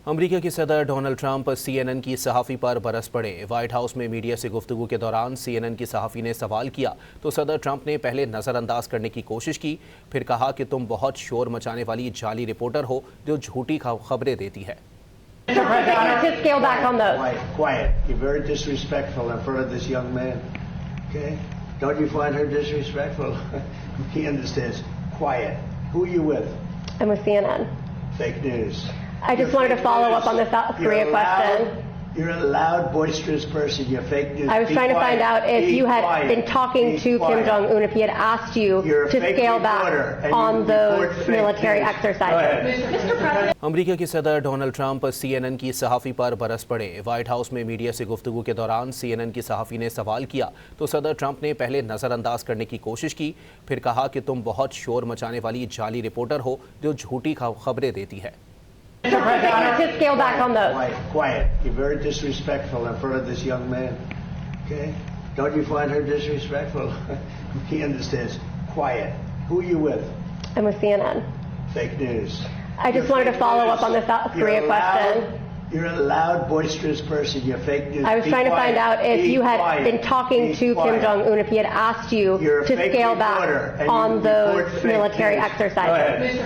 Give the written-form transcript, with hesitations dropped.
امریکی کے صدر ڈونلڈ ٹرمپ CNN کی صحافی پر برس پڑے۔ وائٹ ہاؤس میں میڈیا سے گفتگو کے دوران CNN کی صحافی نے سوال کیا تو صدر ٹرمپ نے پہلے نظر انداز کرنے کی کوشش کی، پھر کہا کہ تم بہت شور مچانے والی جعلی رپورٹر ہو جو جھوٹی خبریں دیتی ہے۔ Just scale back on those. Quiet. You're very disrespectful in front of this young man. Okay? Don't you find her disrespectful? He understands. Quiet. Who are you with? I'm with CNN. Fake news. I just wanted to follow up on the South Korea question. You're a loud, boisterous person. You're fake news. I was trying to find out if you had been talking to Kim Jong-un, if he had asked you to scale back on those military exercises. امریکی کے صدر Donald Trump CNN کی صحافی پر برس پڑے۔ White house میں media سے گفتگو کے دوران CNN کی صحافی نے سوال کیا تو صدر ٹرمپ نے پہلے نظر انداز کرنے کی کوشش کی، پھر کہا کہ تم بہت شور مچانے والی جعلی رپورٹر ہو جو جھوٹی خبریں دیتی ہے۔ Just scale back on those. Quiet. You're very disrespectful in front of this young man. Okay? Don't you find her disrespectful? He understands. Quiet. Who are you with? I'm with CNN. Fake news. I just wanted to follow up on the South Korea question. You're a loud, boisterous person. You're fake news. I was trying to find out if you had been talking to Kim Jong-un, if he had asked you to scale back on those military exercises.